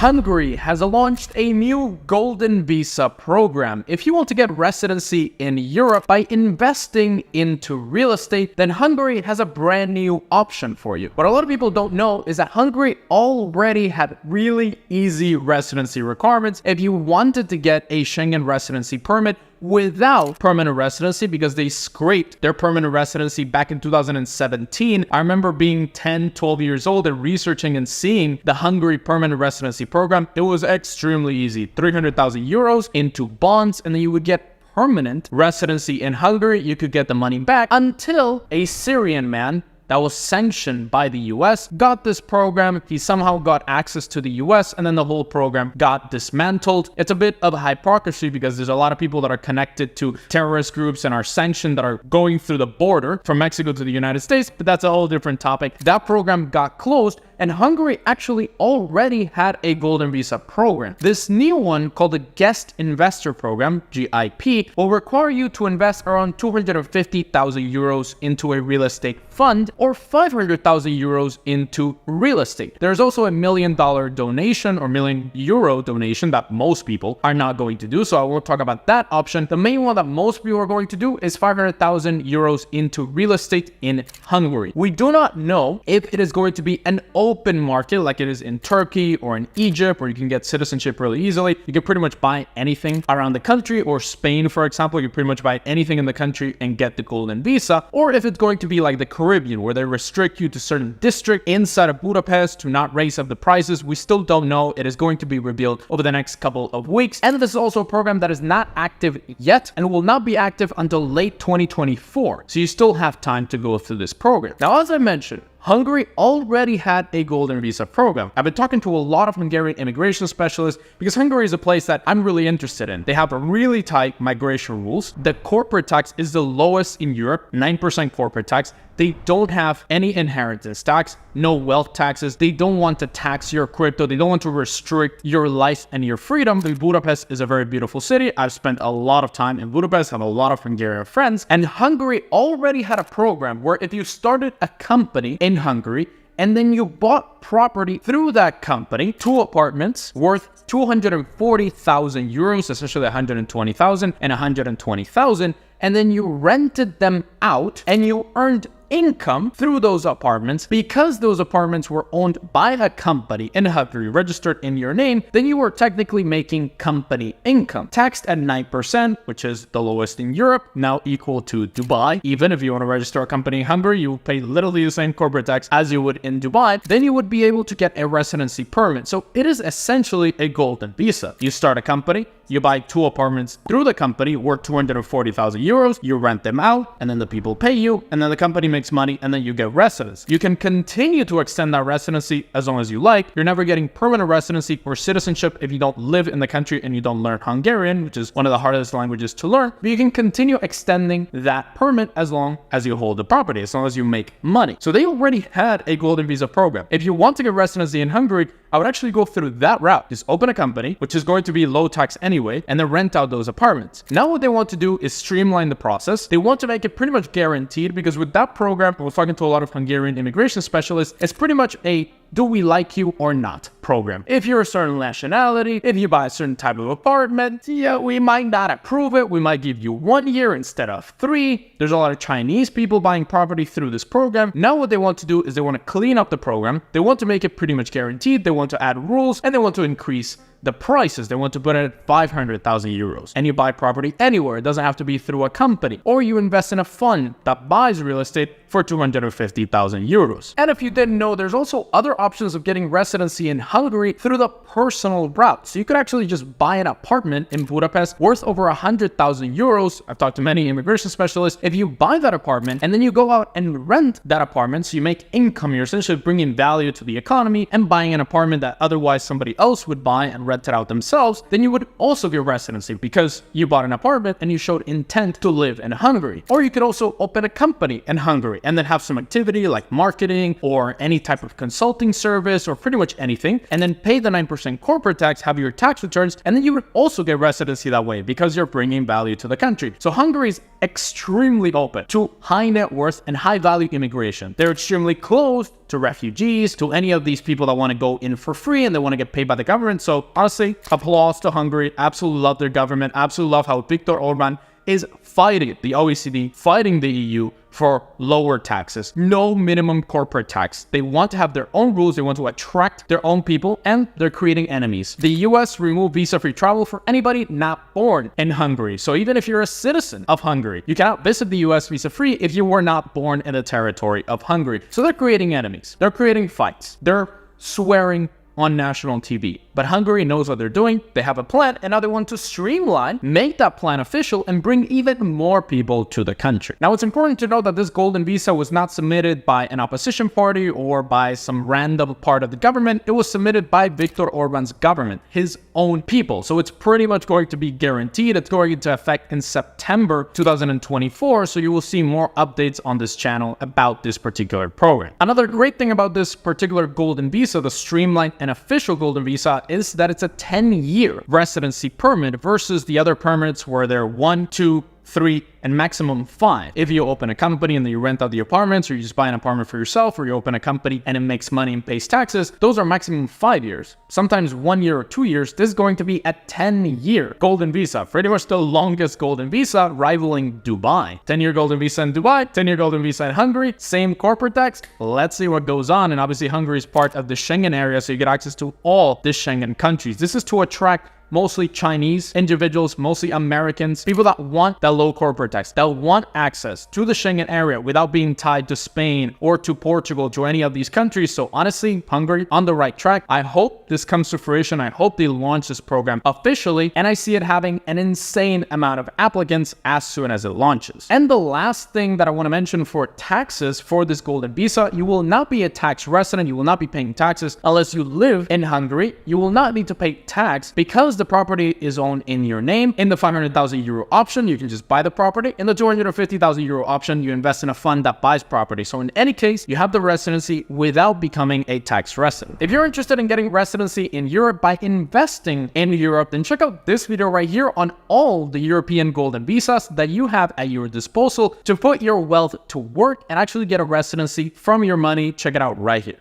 Hungary has launched a new golden visa program. If you want to get residency in Europe by investing into real estate, then Hungary has a brand new option for you. What a lot of people don't know is that Hungary already had really easy residency requirements if you wanted to get a Schengen residency permit without permanent residency, because they scraped their permanent residency back in 2017. I remember being 10, 12 years old and researching and seeing the Hungary permanent residency program. It was extremely easy. 300,000 euros into bonds, and then you would get permanent residency in Hungary. You could get the money back until a Syrian man that was sanctioned by the US got this program. He somehow got access to the US, and then the whole program got dismantled. It's a bit of a hypocrisy because there's a lot of people that are connected to terrorist groups and are sanctioned that are going through the border from Mexico to the United States, but that's a whole different topic. That program got closed, and Hungary actually already had a golden visa program. This new one, called the Guest Investor Program, GIP, will require you to invest around 250,000 euros into a real estate fund or 500,000 euros into real estate. There's also $1 million donation or €1 million donation that most people are not going to do, so I won't talk about that option. The main one that most people are going to do is 500,000 euros into real estate in Hungary. We do not know if it is going to be an open market like it is in Turkey or in Egypt, where you can get citizenship really easily. You can pretty much buy anything around the country, or Spain, for example, you can pretty much buy anything in the country and get the golden visa, or if it's going to be like the Caribbean, where they restrict you to certain district inside of Budapest to not raise up the prices. We still don't know. It is going to be revealed over the next couple of weeks. And this is also a program that is not active yet and will not be active until late 2024. So you still have time to go through this program. Now, as I mentioned, Hungary already had a golden visa program. I've been talking to a lot of Hungarian immigration specialists because Hungary is a place that I'm really interested in. They have a really tight migration rules. The corporate tax is the lowest in Europe, 9% corporate tax. They don't have any inheritance tax, no wealth taxes. They don't want to tax your crypto. They don't want to restrict your life and your freedom. Budapest is a very beautiful city. I've spent a lot of time in Budapest, have a lot of Hungarian friends, and Hungary already had a program where if you started a company in Hungary and then you bought property through that company, 2 apartments worth 240,000 euros, essentially 120,000 and 120,000, and then you rented them out and you earned income through those apartments. Because those apartments were owned by a company in Hungary, registered in your name, then you were technically making company income, taxed at 9%, which is the lowest in Europe, now equal to Dubai. Even if you want to register a company in Hungary, you will pay literally the same corporate tax as you would in Dubai. Then you would be able to get a residency permit. So it is essentially a golden visa. You start a company, you buy 2 apartments through the company worth 240,000 euros, you rent them out, and then the people pay you, and then the company makes money, and then you get residence. You can continue to extend that residency as long as you like. You're never getting permanent residency or citizenship if you don't live in the country and you don't learn Hungarian, which is one of the hardest languages to learn. But you can continue extending that permit as long as you hold the property, as long as you make money. So they already had a golden visa program. If you want to get residency in Hungary, I would actually go through that route. Just open a company, which is going to be low tax anyway, and then rent out those apartments. Now what they want to do is streamline the process. They want to make it pretty much guaranteed, because with that program, I was talking to a lot of Hungarian immigration specialists, it's pretty much a do we like you or not program. If you're a certain nationality, if you buy a certain type of apartment, yeah, we might not approve it. We might give you 1 year instead of 3. There's a lot of Chinese people buying property through this program. Now what they want to do is they want to clean up the program. They want to make it pretty much guaranteed. They want to add rules, and they want to increase the prices. They want to put it at 500,000 euros. And you buy property anywhere. It doesn't have to be through a company. Or you invest in a fund that buys real estate for 250,000 euros. And if you didn't know, there's also other options of getting residency in Hungary through the personal route. So you could actually just buy an apartment in Budapest worth over 100,000 euros. I've talked to many immigration specialists. If you buy that apartment and then you go out and rent that apartment, so you make income, you're essentially bringing value to the economy and buying an apartment that otherwise somebody else would buy and rent it out themselves, then you would also get residency because you bought an apartment and you showed intent to live in Hungary. Or you could also open a company in Hungary and then have some activity like marketing or any type of consulting service or pretty much anything, and then pay the 9% corporate tax, have your tax returns, and then you would also get residency that way because you're bringing value to the country. So Hungary is extremely open to high net worth and high value immigration. They're extremely closed to refugees, to any of these people that want to go in for free and they want to get paid by the government. So honestly, applause to Hungary. Absolutely love their government. Absolutely love how Viktor Orban is fighting the OECD, fighting the EU for lower taxes, no minimum corporate tax. They want to have their own rules, they want to attract their own people, and they're creating enemies. The US removed visa-free travel for anybody not born in Hungary. So even if you're a citizen of Hungary, you cannot visit the US visa-free if you were not born in the territory of Hungary. So they're creating enemies, they're creating fights, they're swearing on national TV. But Hungary knows what they're doing. They have a plan, and now they want to streamline, make that plan official, and bring even more people to the country. Now, it's important to know that this golden visa was not submitted by an opposition party or by some random part of the government. It was submitted by Viktor Orban's government, his own people. So it's pretty much going to be guaranteed. It's going into effect in September 2024. So you will see more updates on this channel about this particular program. Another great thing about this particular golden visa, the streamlined and official golden visa, is that it's a 10-year residency permit versus the other permits where they're 1, 2, 3, and maximum 5. If you open a company and then you rent out the apartments, or you just buy an apartment for yourself, or you open a company and it makes money and pays taxes, those are maximum 5 years. Sometimes 1 year or 2 years. This is going to be a 10-year golden visa, pretty much the longest golden visa, rivaling Dubai. 10-year golden visa in Dubai, 10-year golden visa in Hungary, same corporate tax. Let's see what goes on. And obviously Hungary is part of the Schengen area, so you get access to all the Schengen countries. This is to attract mostly Chinese individuals, mostly Americans, people that want that low corporate tax, that want access to the Schengen area without being tied to Spain or to Portugal, to any of these countries. So honestly, Hungary on the right track. I hope this comes to fruition. I hope they launch this program officially, and I see it having an insane amount of applicants as soon as it launches. And the last thing that I want to mention for taxes for this golden visa, you will not be a tax resident. You will not be paying taxes unless you live in Hungary. You will not need to pay tax because the property is owned in your name. In the 500,000 euro option, you can just buy the property. In the 250,000 euro option, you invest in a fund that buys property. So in any case, you have the residency without becoming a tax resident. If you're interested in getting residency in Europe by investing in Europe, then check out this video right here on all the European golden visas that you have at your disposal to put your wealth to work and actually get a residency from your money. Check it out right here.